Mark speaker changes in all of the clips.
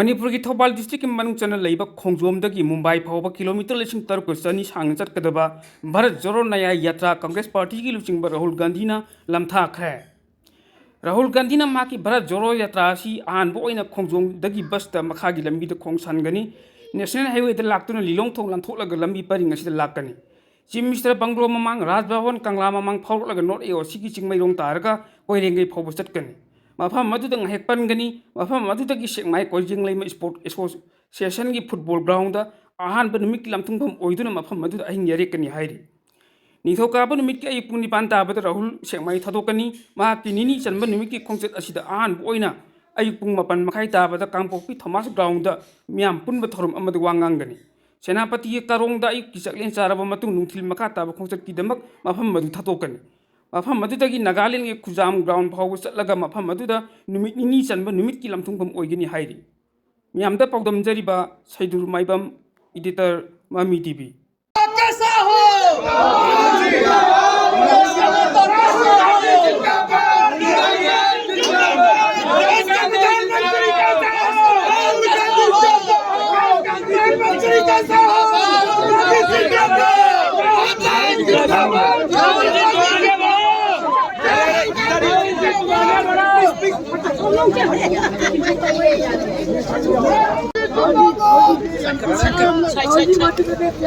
Speaker 1: मणिपुर की थौबाल डिस्ट्रिक्ट की मनुंग चना लेबा खोंजोमदगी मुंबई फावबा किलोमीटर लिसिंग तरुक चनी सांग चटकदबा भारत जोड़ो नया यात्रा कांग्रेस पार्टी की लुचिंग राहुल गांधी ना लमथाखरे। राहुल गांधी ना माकी भारत जोड़ो यात्रा सी आहानबो ओइना खोंजोमदगी बस ता मखागी लंबी द खोंगसानगनी नेशनल हाईवे द लाक्तुना लिलोंग थोंग लांथोलगा लंबी परिंग असिदा लाकनी। चीफ मिनिस्टर बंगलो ममांग राजभवन कांगला ममांग फावलगा नॉर्थ ए सिगी चिंगमैरोंग तारगा कोइरेंगे फावबा चटकनी। मफम मधुदंग हेकपनगनी मफम मधुदगी सेकमाई कोइजिंग लेम स्पोर्ट एसोसिएशन की फुटबॉल ग्राउंड अहानब नुमित लामथुंगफम ओइदुना मफम मधुद अहिंग यारेकनी हाइरि। निथौकाब नुमित की अयुक पुंग निपान ताबद राहुल सेकमाई थादोकनी माकी निनी चनब नुमित की खोंगचत असिदा अहानब ओइना अयुक पुंग मपन मखाई ताबद कांगपोकपी थॉमस ग्राउंड मियाम पुनब थोरम अमद वांगांगनी। सेनापति के कारोंग अयुक की चकलें चारब मतुंग नुंथिल मखा ताब खोंगचत की दमक मफम मधु थादोकनी। मफम मधुदगी नागालैंड के खुजाम ग्राउंड फाव चलगा मफम मधुदा नुमित निनी चनब नुमित की लमथुंगफम ओइगनी हाइरि। मियामदा पाउदमजरिबा सैदुर माइबम एडिटर ममी टीवी।
Speaker 2: कैसा हो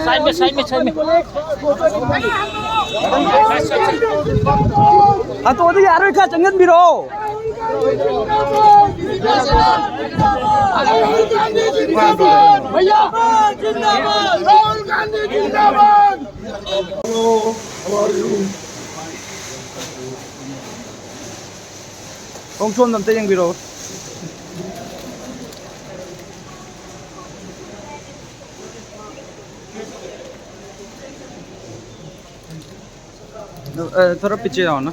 Speaker 2: साइड में
Speaker 3: तो यार का चंगन भी रहो
Speaker 2: भैया जिंदाबाद राहुल गांधी जिंदाबाद।
Speaker 3: ongchom namte yang biro थोड़ा पीछे आओ ना।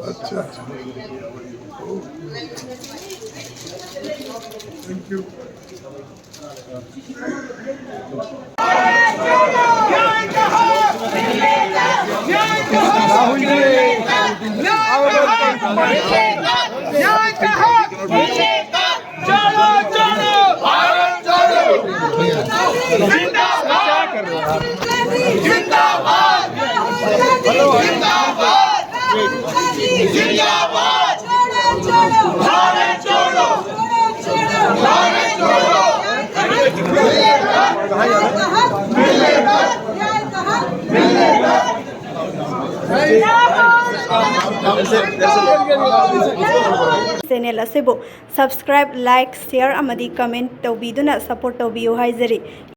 Speaker 4: अच्छा थैंक यू।
Speaker 3: राहुल जी
Speaker 2: चलो चलो भारत चलो जिंदाबाद जिंदाबाद जिंदाबाद भारत छोड़ो भारत छोड़ो
Speaker 5: चैनल असेबो सब्सक्राइब लाइक शेयर अमदी कमेंट तौबीदुना सपोर्ट तौबियो हाइजरी।